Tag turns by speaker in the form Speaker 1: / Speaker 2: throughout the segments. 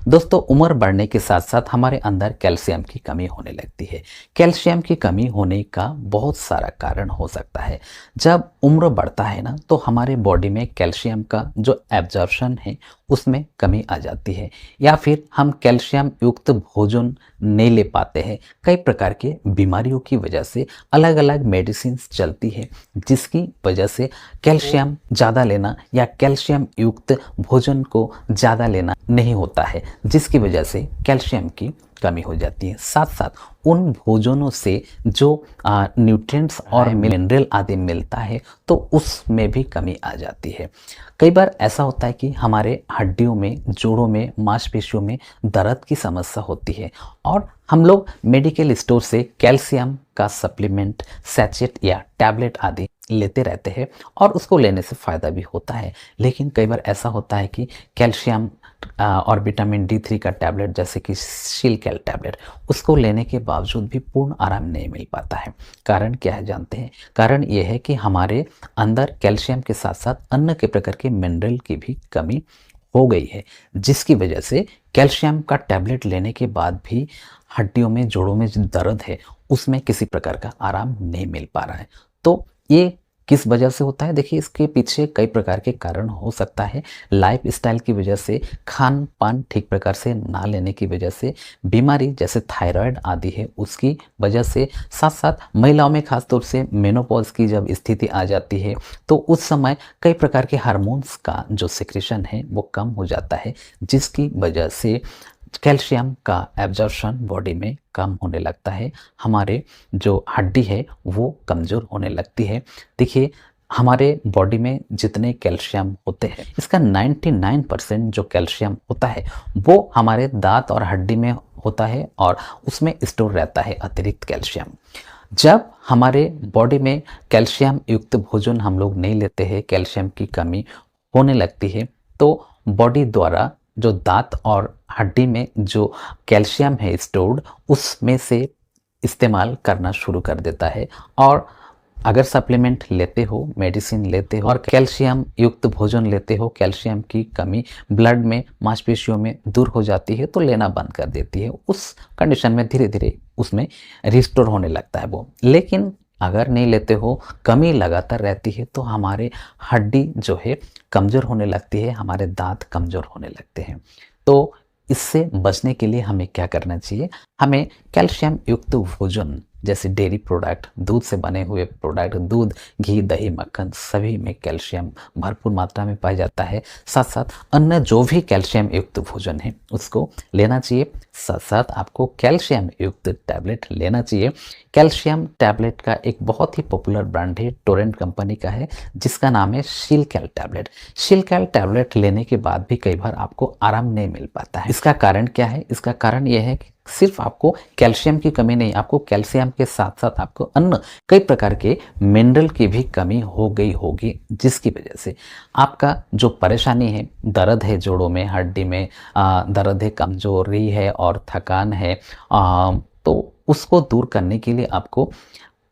Speaker 1: दोस्तों, उम्र बढ़ने के साथ साथ हमारे अंदर कैल्शियम की कमी होने लगती है। कैल्शियम की कमी होने का बहुत सारा कारण हो सकता है। जब उम्र बढ़ता है ना, तो हमारे बॉडी में कैल्शियम का जो एब्जॉर्प्शन है उसमें कमी आ जाती है, या फिर हम कैल्शियम युक्त भोजन नहीं ले पाते हैं। कई प्रकार के बीमारियों की वजह से अलग अलग मेडिसिन चलती है, जिसकी वजह से कैल्शियम ज़्यादा लेना या कैल्शियम युक्त भोजन को ज़्यादा लेना नहीं होता है, जिसकी वजह से कैल्शियम की कमी हो जाती है। साथ साथ उन भोजनों से जो न्यूट्रिएंट्स और मिनरल आदि मिलता है, तो उसमें भी कमी आ जाती है। कई बार ऐसा होता है कि हमारे हड्डियों में, जोड़ों में, मांसपेशियों में दर्द की समस्या होती है और हम लोग मेडिकल स्टोर से कैल्शियम का सप्लीमेंट, सैचेट या टैबलेट आदि लेते रहते हैं और उसको लेने से फ़ायदा भी होता है। लेकिन कई बार ऐसा होता है कि कैल्शियम और विटामिन D3 का टैबलेट, जैसे कि शिलकैल टैबलेट, उसको लेने के बावजूद भी पूर्ण आराम नहीं मिल पाता है। कारण क्या है जानते हैं? कारण ये है कि हमारे अंदर कैल्शियम के साथ साथ अन्य के प्रकार के मिनरल की भी कमी हो गई है, जिसकी वजह से कैल्शियम का टैबलेट लेने के बाद भी हड्डियों में, जोड़ों में जो दर्द है उसमें किसी प्रकार का आराम नहीं मिल पा रहा है। तो ये किस वजह से होता है? देखिए, इसके पीछे कई प्रकार के कारण हो सकता है। लाइफ स्टाइल की वजह से, खान पान ठीक प्रकार से ना लेने की वजह से, बीमारी जैसे थायराइड आदि है उसकी वजह से, साथ साथ महिलाओं में खासतौर से मेनोपॉज की जब स्थिति आ जाती है तो उस समय कई प्रकार के हार्मोन्स का जो सिक्रेशन है वो कम हो जाता है, जिसकी वजह से कैल्शियम का एब्जॉर्प्शन बॉडी में कम होने लगता है। हमारे जो हड्डी है वो कमज़ोर होने लगती है। देखिए, हमारे बॉडी में जितने कैल्शियम होते हैं, इसका 99% जो कैल्शियम होता है वो हमारे दांत और हड्डी में होता है और उसमें स्टोर रहता है अतिरिक्त कैल्शियम। जब हमारे बॉडी में कैल्शियम युक्त भोजन हम लोग नहीं लेते हैं, कैल्शियम की कमी होने लगती है, तो बॉडी द्वारा जो दांत और हड्डी में जो कैल्शियम है स्टोर्ड, उसमें से इस्तेमाल करना शुरू कर देता है। और अगर सप्लीमेंट लेते हो, मेडिसिन लेते हो और कैल्शियम युक्त भोजन लेते हो, कैल्शियम की कमी ब्लड में, मांसपेशियों में दूर हो जाती है तो लेना बंद कर देती है। उस कंडीशन में धीरे धीरे उसमें रिस्टोर होने लगता है वो। लेकिन अगर नहीं लेते हो, कमी लगातार रहती है, तो हमारे हड्डी जो है कमज़ोर होने लगती है, हमारे दांत कमज़ोर होने लगते हैं। तो इससे बचने के लिए हमें क्या करना चाहिए? हमें कैल्शियम युक्त भोजन जैसे डेयरी प्रोडक्ट, दूध से बने हुए प्रोडक्ट, दूध, घी, दही, मक्खन, सभी में कैल्शियम भरपूर मात्रा में पाया जाता है। साथ साथ अन्य जो भी कैल्शियम युक्त भोजन है उसको लेना चाहिए। साथ साथ आपको कैल्शियम युक्त टैबलेट लेना चाहिए। कैल्शियम टैबलेट का एक बहुत ही पॉपुलर ब्रांड है, टोरेंट कंपनी का है, जिसका नाम है शिलकैल टैबलेट। शिलकैल टैबलेट लेने के बाद भी कई बार आपको आराम नहीं मिल पाता है। इसका कारण क्या है? इसका कारण यह है कि सिर्फ आपको कैल्शियम की कमी नहीं, आपको कैल्शियम के साथ साथ आपको अन्य कई प्रकार के मिनरल की भी कमी हो गई होगी, जिसकी वजह से आपका जो परेशानी है, दर्द है जोड़ों में, हड्डी में दर्द है, कमजोरी है और थकान है, तो उसको दूर करने के लिए आपको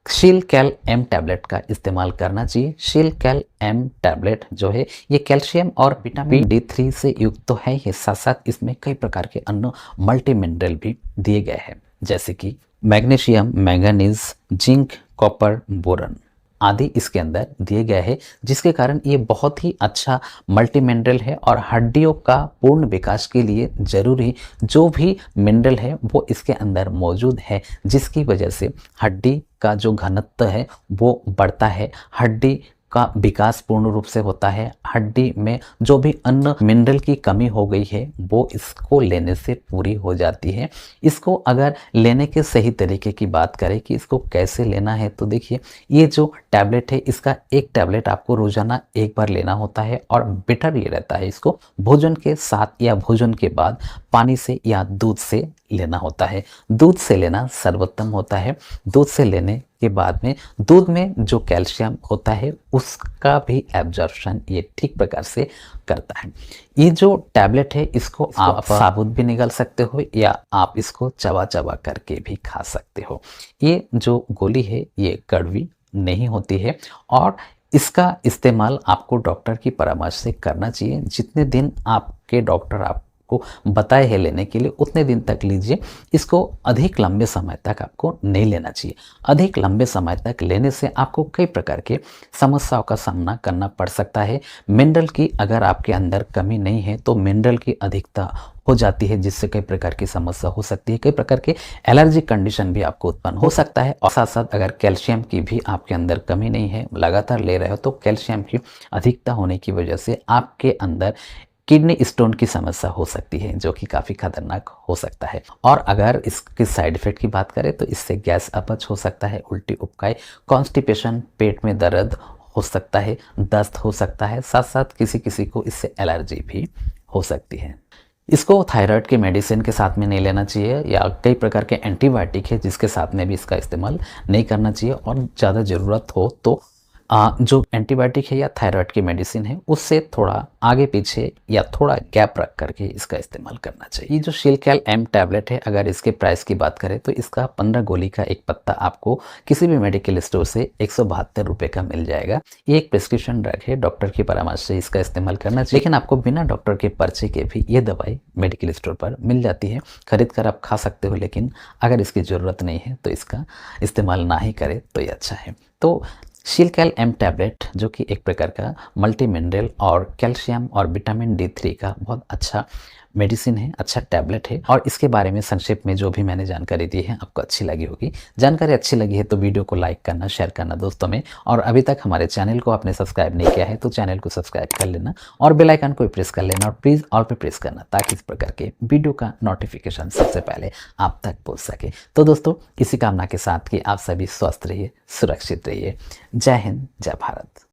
Speaker 1: शिलकैल एम टैबलेट का इस्तेमाल करना चाहिए। शिलकैल एम टैबलेट जो है ये कैल्शियम और विटामिन D3 से युक्त तो है ही, साथ साथ इसमें कई प्रकार के अन्य मल्टी मिनरल भी दिए गए हैं, जैसे कि magnesium, manganese, zinc, copper, boron आदि इसके अंदर दिए गए हैं, जिसके कारण ये बहुत ही अच्छा मल्टी मिनरल है और हड्डियों का पूर्ण विकास के लिए जरूरी जो भी मिनरल है वो इसके अंदर मौजूद है, जिसकी वजह से हड्डी का जो घनत्व है वो बढ़ता है, हड्डी का विकास पूर्ण रूप से होता है, हड्डी में जो भी अन्य मिनरल की कमी हो गई है वो इसको लेने से पूरी हो जाती है। इसको अगर लेने के सही तरीके की बात करें कि इसको कैसे लेना है, तो देखिए, ये जो टैबलेट है इसका एक टैबलेट आपको रोजाना एक बार लेना होता है और बेटर ये रहता है इसको भोजन के साथ या भोजन के बाद पानी से या दूध से लेना होता है। दूध से लेना सर्वोत्तम होता है। दूध से लेने के बाद में दूध में जो कैल्शियम होता है उसका भी एब्जॉर्प्शन ये ठीक प्रकार से करता है। ये जो टैबलेट है इसको आप साबुत भी निगल सकते हो या आप इसको चबा चबा करके भी खा सकते हो। ये जो गोली है ये कड़वी नहीं होती है और इसका इस्तेमाल आपको डॉक्टर की परामर्श से करना चाहिए। जितने दिन आपके डॉक्टर आप आपको बताए हैं लेने के लिए उतने दिन तक लीजिए। इसको अधिक लंबे समय तक आपको नहीं लेना चाहिए। अधिक लंबे समय तक लेने से आपको कई प्रकार के समस्याओं का सामना करना पड़ सकता है। मिनरल की अगर आपके अंदर कमी नहीं है तो मिनरल की अधिकता हो जाती है, जिससे कई प्रकार की समस्या हो सकती है। कई प्रकार के एलर्जी कंडीशन भी आपको उत्पन्न हो सकता है। और साथ साथ अगर कैल्शियम की भी आपके अंदर कमी नहीं है, लगातार ले रहे हो, तो कैल्शियम की अधिकता होने की वजह से आपके अंदर किडनी स्टोन की समस्या हो सकती है, जो कि काफ़ी खतरनाक हो सकता है। और अगर इसके साइड इफेक्ट की बात करें तो इससे गैस अपच हो सकता है, उल्टी उबकाई, कॉन्स्टिपेशन, पेट में दर्द हो सकता है, दस्त हो सकता है। साथ साथ किसी किसी को इससे एलर्जी भी हो सकती है। इसको थायराइड के मेडिसिन के साथ में नहीं लेना चाहिए, या कई प्रकार के एंटीबायोटिक है जिसके साथ में भी इसका इस्तेमाल नहीं करना चाहिए। और ज़्यादा ज़रूरत हो तो जो एंटीबायोटिक है या थायराइड की मेडिसिन है उससे थोड़ा आगे पीछे या थोड़ा गैप रख करके इसका इस्तेमाल करना चाहिए। ये जो शिलकैल एम टैबलेट है, अगर इसके प्राइस की बात करें तो इसका 15 गोली का एक पत्ता आपको किसी भी मेडिकल स्टोर से 172 रुपये का मिल जाएगा। ये एक प्रिस्क्रिप्शन ड्रग है, डॉक्टर की परामर्श से इसका इस्तेमाल करना चाहिए। लेकिन आपको बिना डॉक्टर के पर्चे के भी ये दवाई मेडिकल स्टोर पर मिल जाती है, खरीद कर आप खा सकते हो। लेकिन अगर इसकी ज़रूरत नहीं है तो इसका इस्तेमाल ना ही करें तो ये अच्छा है। तो शिलकैल एम टैबलेट जो कि एक प्रकार का मल्टी मिनरल और कैल्शियम और विटामिन D3 का बहुत अच्छा मेडिसिन है, अच्छा टैबलेट है। और इसके बारे में संक्षेप में जो भी मैंने जानकारी दी है आपको अच्छी लगी होगी। जानकारी अच्छी लगी है तो वीडियो को लाइक करना, शेयर करना दोस्तों में। और अभी तक हमारे चैनल को आपने सब्सक्राइब नहीं किया है तो चैनल को सब्सक्राइब कर लेना और बेल आइकन को प्रेस कर लेना, और प्लीज़ ऑल पे प्रेस करना, ताकि इस प्रकार के वीडियो का नोटिफिकेशन सबसे पहले आप तक पहुँच सके। तो दोस्तों, इसी कामना के साथ कि आप सभी स्वस्थ रहिए, सुरक्षित रहिए। जय हिंद, जय भारत।